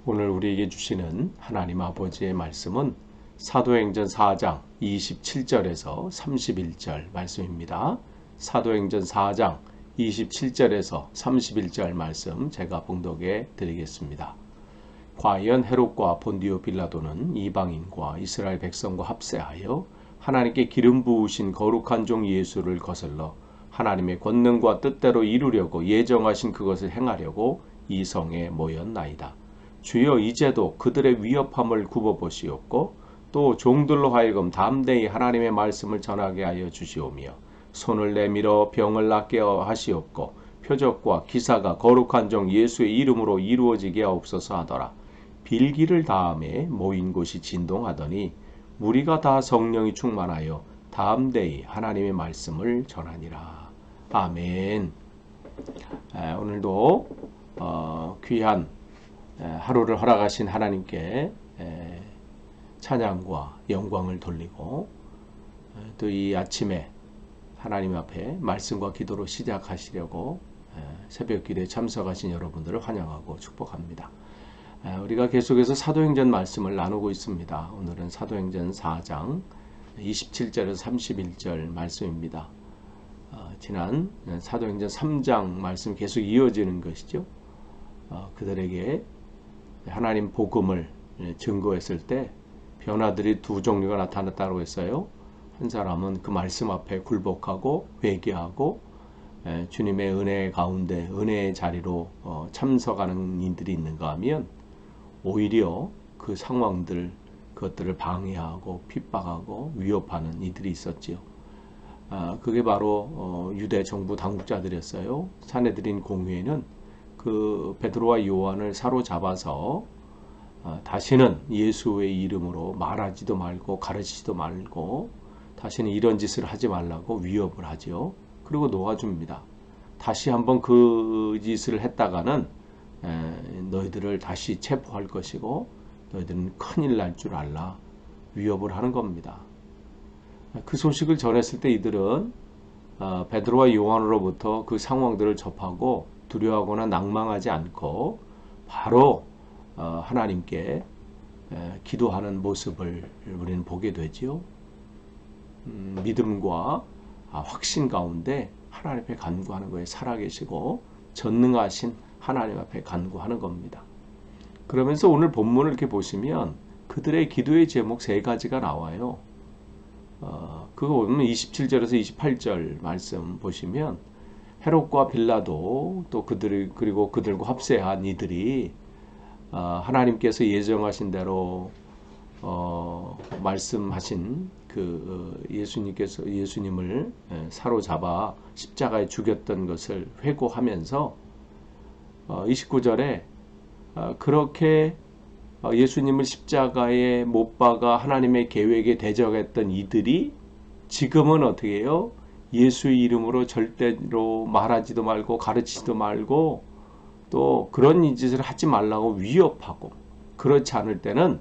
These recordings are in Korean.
오늘 우리에게 주시는 하나님 아버지의 말씀은 사도행전 4장 27절에서 31절 말씀입니다. 사도행전 4장 27절에서 31절 말씀 제가 봉독해 드리겠습니다. 과연 헤롯과 본디오 빌라도는 이방인과 이스라엘 백성과 합세하여 하나님께 기름 부으신 거룩한 종 예수를 거슬러 하나님의 권능과 뜻대로 이루려고 예정하신 그것을 행하려고 이 성에 모였나이다. 주여 이제도 그들의 위협함을 굽어보시옵고 또 종들로 하여금 담대히 하나님의 말씀을 전하게 하여 주시오며 손을 내밀어 병을 낫게 하시옵고 표적과 기사가 거룩한 종 예수의 이름으로 이루어지게 하옵소서 하더라. 빌기를 다음에 모인 곳이 진동하더니 무리가 다 성령이 충만하여 담대히 하나님의 말씀을 전하니라. 아멘. 오늘도 귀한 하루를 허락하신 하나님께 찬양과 영광을 돌리고 또 이 아침에 하나님 앞에 말씀과 기도로 시작하시려고 새벽 기도에 참석하신 여러분들을 환영하고 축복합니다. 우리가 계속해서 사도행전 말씀을 나누고 있습니다. 오늘은 사도행전 4장 27절에서 31절 말씀입니다. 지난 사도행전 3장 말씀 계속 이어지는 것이죠. 그들에게 하나님 복음을 증거했을 때 변화들이 두 종류가 나타났다고 했어요. 한 사람은 그 말씀 앞에 굴복하고 회개하고 주님의 은혜 가운데 은혜의 자리로 참석하는 이들이 있는가 하면 오히려 그 상황들 그것들을 방해하고 핍박하고 위협하는 이들이 있었지요. 그게 바로 유대 정부 당국자들이었어요. 사내들인 공회는 그 베드로와 요한을 사로잡아서 다시는 예수의 이름으로 말하지도 말고 가르치지도 말고 다시는 이런 짓을 하지 말라고 위협을 하죠. 그리고 놓아줍니다. 다시 한번 그 짓을 했다가는 너희들을 다시 체포할 것이고 너희들은 큰일 날 줄 알라 위협을 하는 겁니다. 그 소식을 전했을 때 이들은 베드로와 요한으로부터 그 상황들을 접하고 두려워하거나 낭망하지 않고 바로 하나님께 기도하는 모습을 우리는 보게 되지요. 믿음과 확신 가운데 하나님 앞에 간구하는 거에 살아계시고 전능하신 하나님 앞에 간구하는 겁니다. 그러면서 오늘 본문을 이렇게 보시면 그들의 기도의 제목 세 가지가 나와요. 그거 보면 27절에서 28절 말씀 보시면 헤롯과 빌라도 또 그리고 그들과 합세한 이들이 하나님께서 예정하신 대로 말씀하신 그 예수님을 사로잡아 십자가에 죽였던 것을 회고하면서 29절에 그렇게 예수님을 십자가에 못 박아 하나님의 계획에 대적했던 이들이 지금은 어떻게 해요? 예수의 이름으로 절대로 말하지도 말고 가르치지도 말고 또 그런 짓을 하지 말라고 위협하고 그렇지 않을 때는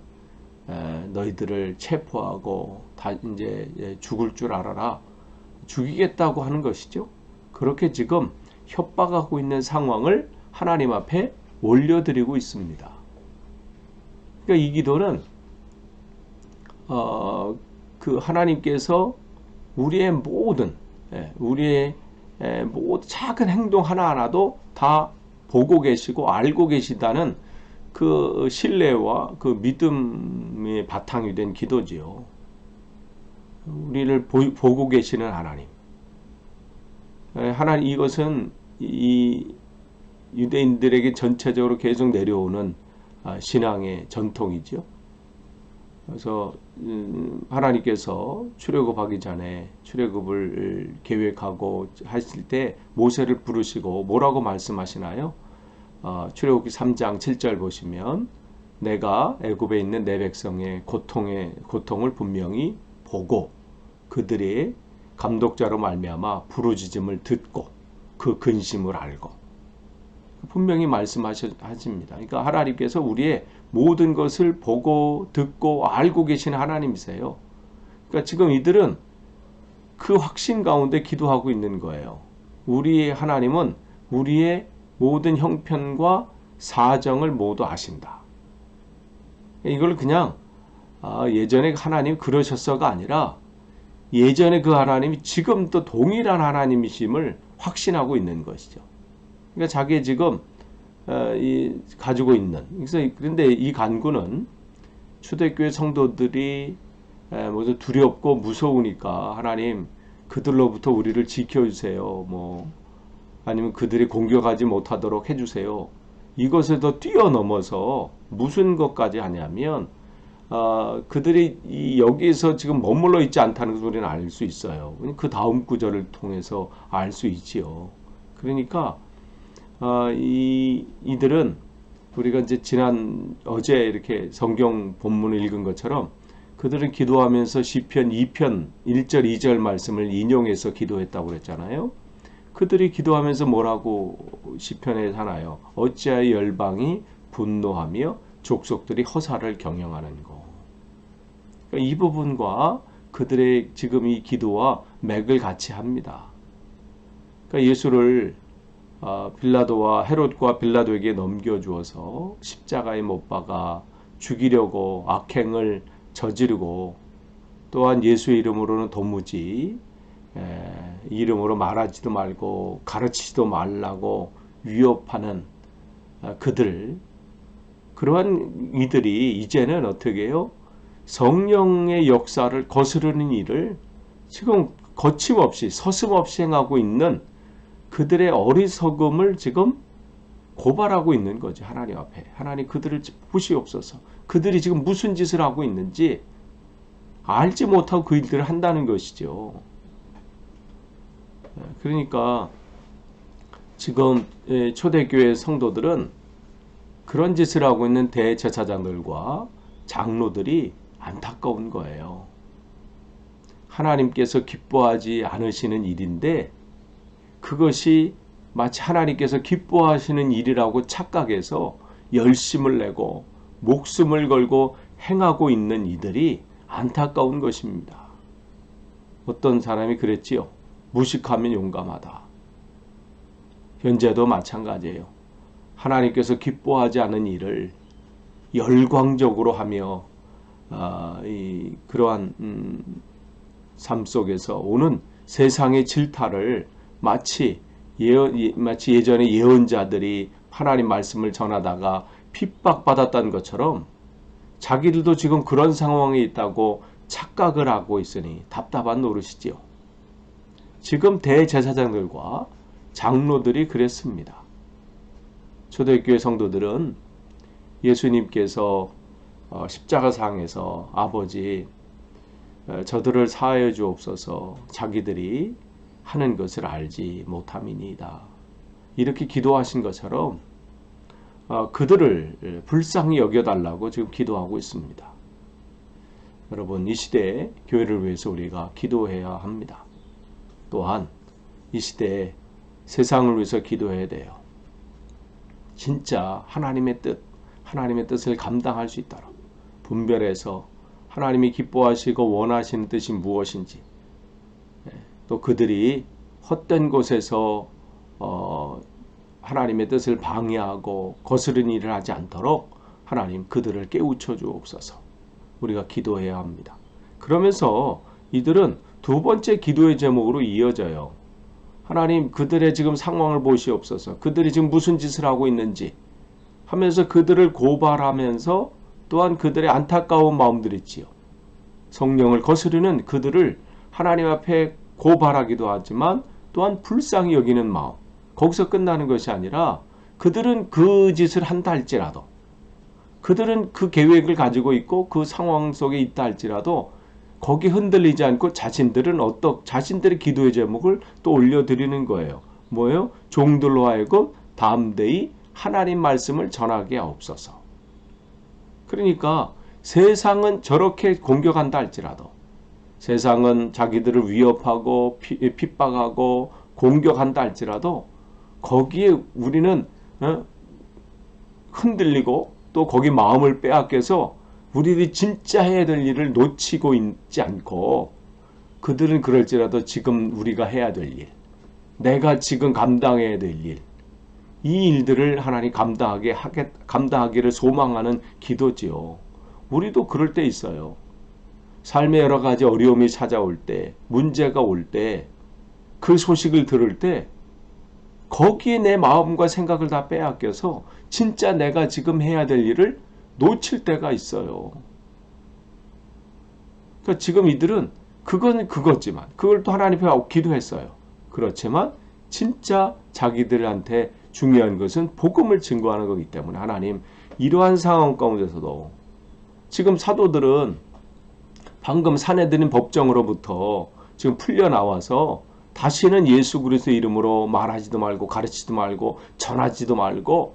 너희들을 체포하고 다 이제 죽을 줄 알아라 죽이겠다고 하는 것이죠. 그렇게 지금 협박하고 있는 상황을 하나님 앞에 올려드리고 있습니다. 그러니까 이 기도는 그 하나님께서 우리의 모든 작은 행동 하나하나도 다 보고 계시고 알고 계시다는 그 신뢰와 그 믿음의 바탕이 된 기도지요. 우리를 보고 계시는 하나님. 하나님 이것은 이 유대인들에게 전체적으로 계속 내려오는 신앙의 전통이죠. 그래서 하나님께서 출애굽하기 전에 출애굽을 계획하고 하실 때 모세를 부르시고 뭐라고 말씀하시나요? 출애굽기 3장 7절 보시면 내가 애굽에 있는 내 백성의 고통을 분명히 보고 그들의 감독자로 말미암아 부르짖음을 듣고 그 근심을 알고 분명히 말씀하십니다. 그러니까 하나님께서 우리의 모든 것을 보고 듣고 알고 계시는 하나님이세요. 그러니까 지금 이들은 그 확신 가운데 기도하고 있는 거예요. 우리의 하나님은 우리의 모든 형편과 사정을 모두 아신다. 이걸 그냥 예전에 하나님 그러셨어가 아니라 예전에 그 하나님이 지금 또 동일한 하나님이심을 확신하고 있는 것이죠. 그러니까 자기 지금 가지고 있는, 그런데 이 간구는 초대교회 성도들이 모두 두렵고 무서우니까 하나님 그들로부터 우리를 지켜주세요. 아니면 그들이 공격하지 못하도록 해주세요. 이것을 더 뛰어넘어서 무슨 것까지 하냐면 그들이 여기서 지금 머물러 있지 않다는 것을 우리는 알 수 있어요. 그 다음 구절을 통해서 알 수 있지요. 그러니까 이들은 우리가 이제 어제 이렇게 성경 본문을 읽은 것처럼 그들은 기도하면서 시편 2편 1절 2절 말씀을 인용해서 기도했다고 그랬잖아요. 그들이 기도하면서 뭐라고 시편에 하나요? 어찌하여 열방이 분노하며 족속들이 허사를 경영하는 거. 그러니까 이 부분과 그들의 지금 이 기도와 맥을 같이 합니다. 그러니까 예수를 빌라도와 헤롯과 빌라도에게 넘겨주어서 십자가에 못 박아 죽이려고 악행을 저지르고 또한 예수의 이름으로는 도무지 이름으로 말하지도 말고 가르치지도 말라고 위협하는 그러한 이들이 이제는 어떻게 해요? 성령의 역사를 거스르는 일을 지금 거침없이 서슴없이 행하고 있는 그들의 어리석음을 지금 고발하고 있는 거죠. 하나님 앞에. 하나님 그들을 보시옵소서. 그들이 지금 무슨 짓을 하고 있는지 알지 못하고 그 일들을 한다는 것이죠. 그러니까 지금 초대교회 성도들은 그런 짓을 하고 있는 대제사장들과 장로들이 안타까운 거예요. 하나님께서 기뻐하지 않으시는 일인데 그것이 마치 하나님께서 기뻐하시는 일이라고 착각해서 열심을 내고 목숨을 걸고 행하고 있는 이들이 안타까운 것입니다. 어떤 사람이 그랬지요. 무식하면 용감하다. 현재도 마찬가지예요. 하나님께서 기뻐하지 않은 일을 열광적으로 하며 그러한 삶 속에서 오는 세상의 질타를 마치 예전에 예언자들이 하나님 말씀을 전하다가 핍박받았던 것처럼 자기들도 지금 그런 상황에 있다고 착각을 하고 있으니 답답한 노릇이지요. 지금 대제사장들과 장로들이 그랬습니다. 초대교회 성도들은 예수님께서 십자가상에서 아버지 저들을 사하여 주옵소서 자기들이 하는 것을 알지 못함이니이다. 이렇게 기도하신 것처럼 그들을 불쌍히 여겨달라고 지금 기도하고 있습니다. 여러분, 이 시대에 교회를 위해서 우리가 기도해야 합니다. 또한 이 시대에 세상을 위해서 기도해야 돼요. 진짜 하나님의 뜻을 감당할 수 있도록 분별해서 하나님이 기뻐하시고 원하시는 뜻이 무엇인지, 또 그들이 헛된 곳에서 하나님의 뜻을 방해하고 거스르는 일을 하지 않도록 하나님 그들을 깨우쳐 주옵소서. 우리가 기도해야 합니다. 그러면서 이들은 두 번째 기도의 제목으로 이어져요. 하나님 그들의 지금 상황을 보시옵소서. 그들이 지금 무슨 짓을 하고 있는지 하면서 그들을 고발하면서 또한 그들의 안타까운 마음들이 있지요. 성령을 거스르는 그들을 하나님 앞에 고발하기도 하지만 또한 불쌍히 여기는 마음. 거기서 끝나는 것이 아니라 그들은 그 짓을 한다 할지라도, 그들은 그 계획을 가지고 있고 그 상황 속에 있다 할지라도 거기 흔들리지 않고 자신들의 기도의 제목을 또 올려드리는 거예요. 뭐예요? 종들로 하여금 담대히 하나님 말씀을 전하게 하옵소서. 그러니까 세상은 저렇게 공격한다 할지라도, 세상은 자기들을 위협하고 핍박하고 공격한다 할지라도 거기에 우리는 흔들리고 또 거기 마음을 빼앗겨서 우리들이 진짜 해야 될 일을 놓치고 있지 않고, 그들은 그럴지라도 지금 우리가 해야 될 일, 내가 지금 감당해야 될 일, 이 일들을 하나님 감당하기를 소망하는 기도지요. 우리도 그럴 때 있어요. 삶의 여러 가지 어려움이 찾아올 때, 문제가 올 때, 그 소식을 들을 때 거기에 내 마음과 생각을 다 빼앗겨서 진짜 내가 지금 해야 될 일을 놓칠 때가 있어요. 그러니까 지금 이들은 그건 그거지만 그걸 또 하나님 앞에 기도했어요. 그렇지만 진짜 자기들한테 중요한 것은 복음을 증거하는 거기 때문에 하나님 이러한 상황 가운데서도 지금 사도들은 방금 사내들인 법정으로부터 지금 풀려나와서 다시는 예수 그리스도의 이름으로 말하지도 말고 가르치지도 말고 전하지도 말고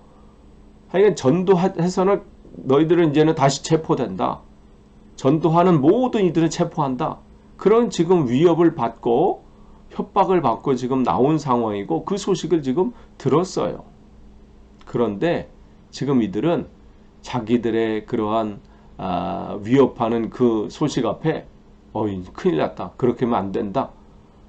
하여간 전도해서는 너희들은 이제는 다시 체포된다. 전도하는 모든 이들은 체포한다. 그런 지금 위협을 받고 협박을 받고 지금 나온 상황이고 그 소식을 지금 들었어요. 그런데 지금 이들은 자기들의 그러한 위협하는 그 소식 앞에 큰일 났다. 그렇게 하면 안 된다.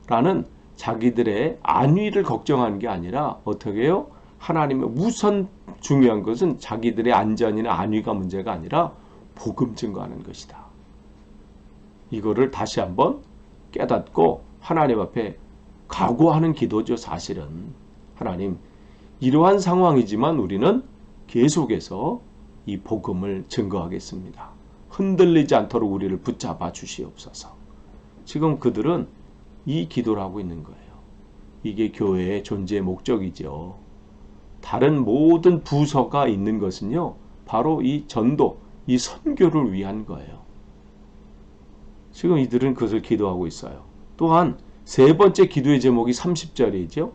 라는 자기들의 안위를 걱정하는 게 아니라 어떻게 해요? 하나님의 우선 중요한 것은 자기들의 안전이나 안위가 문제가 아니라 복음 증거하는 것이다. 이거를 다시 한번 깨닫고 하나님 앞에 각오하는 기도죠. 사실은 하나님 이러한 상황이지만 우리는 계속해서 이 복음을 증거하겠습니다. 흔들리지 않도록 우리를 붙잡아 주시옵소서. 지금 그들은 이 기도를 하고 있는 거예요. 이게 교회의 존재의 목적이죠. 다른 모든 부서가 있는 것은요. 바로 이 전도, 이 선교를 위한 거예요. 지금 이들은 그것을 기도하고 있어요. 또한 세 번째 기도의 제목이 30절이죠.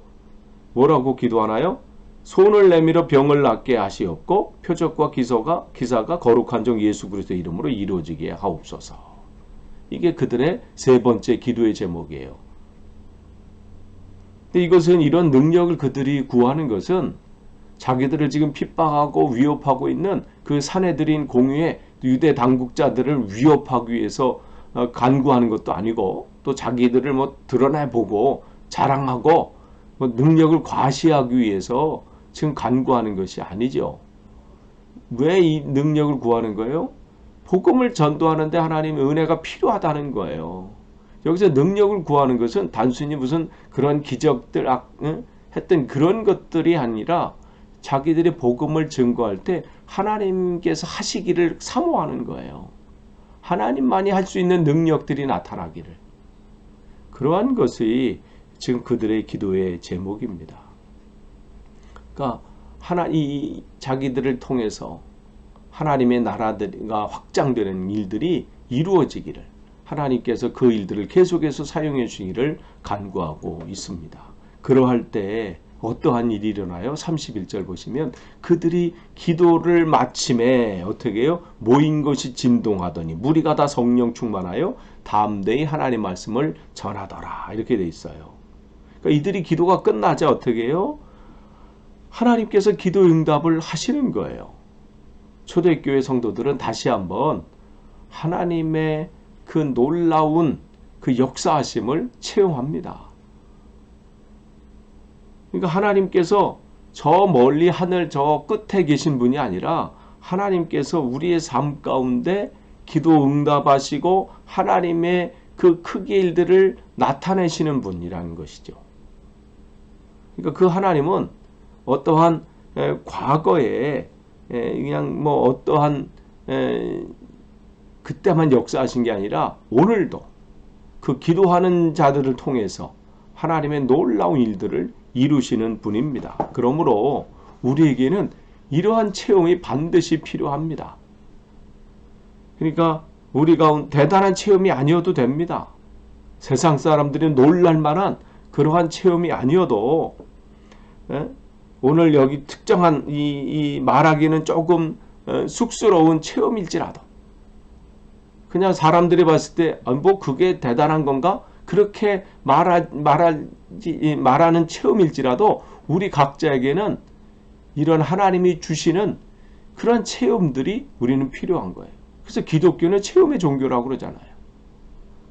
뭐라고 기도하나요? 손을 내밀어 병을 낫게 하시옵고 표적과 기사가 거룩한 종 예수 그리스도의 이름으로 이루어지게 하옵소서. 이게 그들의 세 번째 기도의 제목이에요. 근데 이것은 이런 능력을 그들이 구하는 것은 자기들을 지금 핍박하고 위협하고 있는 그 사내들인 공유의 유대 당국자들을 위협하기 위해서 간구하는 것도 아니고 또 자기들을 드러내보고 자랑하고 능력을 과시하기 위해서 지금 간구하는 것이 아니죠. 왜 이 능력을 구하는 거예요? 복음을 전도하는데 하나님의 은혜가 필요하다는 거예요. 여기서 능력을 구하는 것은 단순히 무슨 그런 기적들 했던 그런 것들이 아니라 자기들이 복음을 증거할 때 하나님께서 하시기를 사모하는 거예요. 하나님만이 할 수 있는 능력들이 나타나기를. 그러한 것이 지금 그들의 기도의 제목입니다. 그러니까 자기들을 통해서 하나님의 나라가 확장되는 일들이 이루어지기를 하나님께서 그 일들을 계속해서 사용해 주시기를 간구하고 있습니다. 그러할 때 어떠한 일이 일어나요? 31절 보시면 그들이 기도를 마침에 어떻게 해요? 모인 것이 진동하더니 무리가 다 성령 충만하여 담대히 하나님 말씀을 전하더라. 이렇게 돼 있어요. 그러니까 이들이 기도가 끝나자 어떻게 해요? 하나님께서 기도 응답을 하시는 거예요. 초대교회 성도들은 다시 한번 하나님의 그 놀라운 그 역사하심을 체험합니다. 그러니까 하나님께서 저 멀리 하늘 저 끝에 계신 분이 아니라 하나님께서 우리의 삶 가운데 기도 응답하시고 하나님의 그 크기의 일들을 나타내시는 분이라는 것이죠. 그러니까 그 하나님은 어떠한 과거에 그냥 어떠한 그때만 역사하신 게 아니라 오늘도 그 기도하는 자들을 통해서 하나님의 놀라운 일들을 이루시는 분입니다. 그러므로 우리에게는 이러한 체험이 반드시 필요합니다. 그러니까 우리가 대단한 체험이 아니어도 됩니다. 세상 사람들이 놀랄 만한 그러한 체험이 아니어도 오늘 여기 특정한 이 말하기는 조금 쑥스러운 체험일지라도 그냥 사람들이 봤을 때 그게 대단한 건가? 그렇게 말하는 체험일지라도 우리 각자에게는 이런 하나님이 주시는 그런 체험들이 우리는 필요한 거예요. 그래서 기독교는 체험의 종교라고 그러잖아요.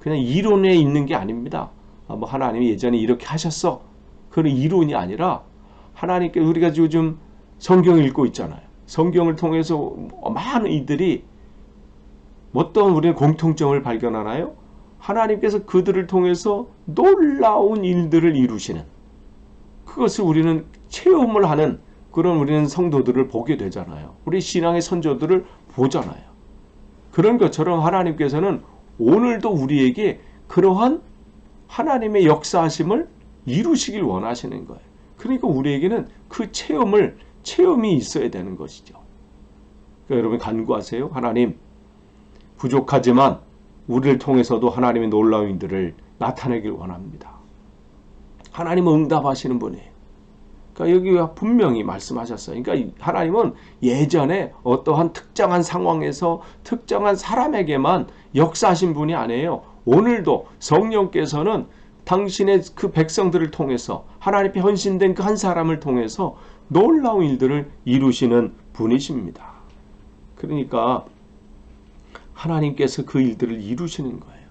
그냥 이론에 있는 게 아닙니다. 하나님이 예전에 이렇게 하셨어. 그런 이론이 아니라 하나님께 우리가 요즘 성경을 읽고 있잖아요. 성경을 통해서 많은 이들이 어떤 우리는 공통점을 발견하나요? 하나님께서 그들을 통해서 놀라운 일들을 이루시는, 그것을 우리는 체험을 하는 그런 우리는 성도들을 보게 되잖아요. 우리 신앙의 선조들을 보잖아요. 그런 것처럼 하나님께서는 오늘도 우리에게 그러한 하나님의 역사하심을 이루시길 원하시는 거예요. 그러니까 우리에게는 그 체험이 있어야 되는 것이죠. 그러니까 여러분 간구하세요. 하나님, 부족하지만 우리를 통해서도 하나님의 놀라운 일들을 나타내길 원합니다. 하나님은 응답하시는 분이에요. 그러니까 여기 분명히 말씀하셨어요. 그러니까 하나님은 예전에 어떠한 특정한 상황에서 특정한 사람에게만 역사하신 분이 아니에요. 오늘도 성령께서는 당신의 그 백성들을 통해서 하나님 앞에 헌신된 그 한 사람을 통해서 놀라운 일들을 이루시는 분이십니다. 그러니까 하나님께서 그 일들을 이루시는 거예요.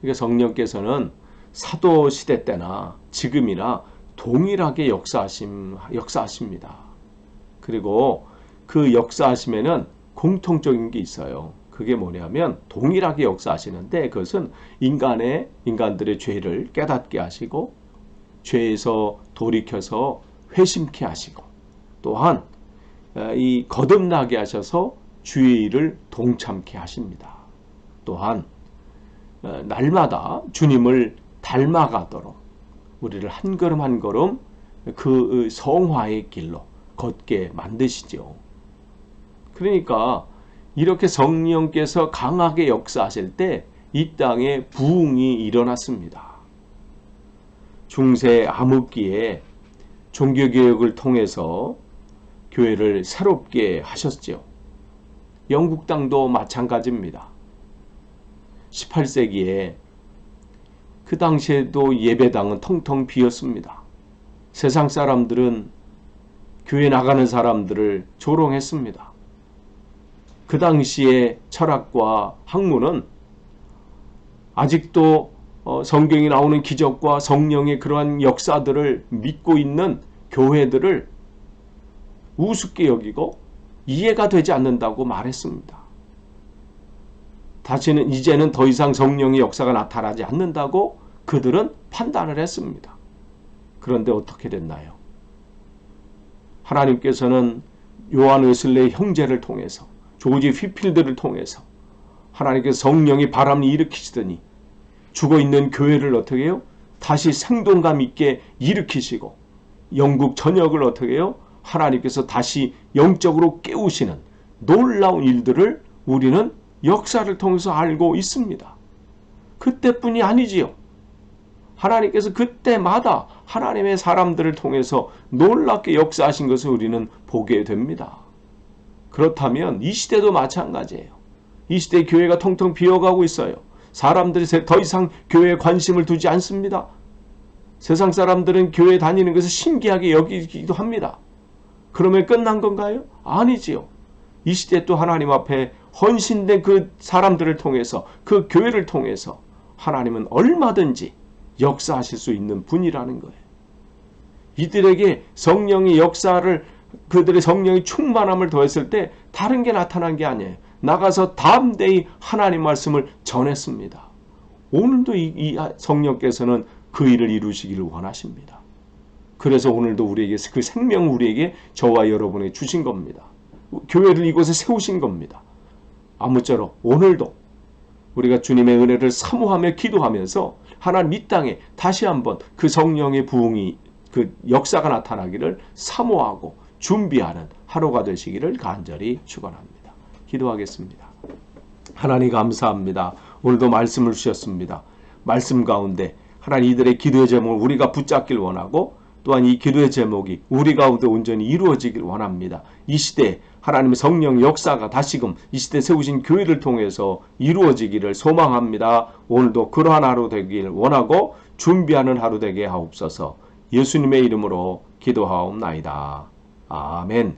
그러니까 성령께서는 사도 시대 때나 지금이나 동일하게 역사하십니다. 그리고 그 역사하심에는 공통적인 게 있어요. 그게 뭐냐면 동일하게 역사하시는데 그것은 인간들의 죄를 깨닫게 하시고 죄에서 돌이켜서 회심케 하시고 또한 이 거듭나게 하셔서 주의 일을 동참케 하십니다. 또한 날마다 주님을 닮아가도록 우리를 한 걸음 한 걸음 그 성화의 길로 걷게 만드시죠. 그러니까 이렇게 성령께서 강하게 역사하실 때 이 땅에 부흥이 일어났습니다. 중세 암흑기에 종교개혁을 통해서 교회를 새롭게 하셨죠. 영국 땅도 마찬가지입니다. 18세기에 그 당시에도 예배당은 텅텅 비었습니다. 세상 사람들은 교회 나가는 사람들을 조롱했습니다. 그 당시의 철학과 학문은 아직도 성경에 나오는 기적과 성령의 그러한 역사들을 믿고 있는 교회들을 우습게 여기고 이해가 되지 않는다고 말했습니다. 이제는 더 이상 성령의 역사가 나타나지 않는다고 그들은 판단을 했습니다. 그런데 어떻게 됐나요? 하나님께서는 요한 웨슬레의 형제를 통해서 조지 휘필드를 통해서 하나님께서 성령의 바람을 일으키시더니 죽어있는 교회를 어떻게 해요? 다시 생동감 있게 일으키시고 영국 전역을 어떻게 해요? 하나님께서 다시 영적으로 깨우시는 놀라운 일들을 우리는 역사를 통해서 알고 있습니다. 그때뿐이 아니지요. 하나님께서 그때마다 하나님의 사람들을 통해서 놀랍게 역사하신 것을 우리는 보게 됩니다. 그렇다면 이 시대도 마찬가지예요. 이 시대 교회가 텅텅 비어가고 있어요. 사람들이 더 이상 교회에 관심을 두지 않습니다. 세상 사람들은 교회 다니는 것을 신기하게 여기기도 합니다. 그러면 끝난 건가요? 아니지요. 이 시대 또 하나님 앞에 헌신된 그 사람들을 통해서 그 교회를 통해서 하나님은 얼마든지 역사하실 수 있는 분이라는 거예요. 이들에게 성령의 역사를 그들의 성령의 충만함을 더했을 때 다른 게 나타난 게 아니에요. 나가서 담대히 하나님 말씀을 전했습니다. 오늘도 이 성령께서는 그 일을 이루시기를 원하십니다. 그래서 오늘도 우리에게 그 생명을 우리에게 저와 여러분에게 주신 겁니다. 교회를 이곳에 세우신 겁니다. 아무쪼록 오늘도 우리가 주님의 은혜를 사모하며 기도하면서 하나님 이 땅에 다시 한번 그 성령의 부흥이 그 역사가 나타나기를 사모하고 준비하는 하루가 되시기를 간절히 축원합니다. 기도하겠습니다. 하나님 감사합니다. 오늘도 말씀을 주셨습니다. 말씀 가운데 하나님 이들의 기도의 제목을 우리가 붙잡길 원하고 또한 이 기도의 제목이 우리 가운데 온전히 이루어지길 원합니다. 이 시대에 하나님의 성령 역사가 다시금 이 시대에 세우신 교회를 통해서 이루어지기를 소망합니다. 오늘도 그러한 하루 되길 원하고 준비하는 하루 되게 하옵소서. 예수님의 이름으로 기도하옵나이다. 아멘.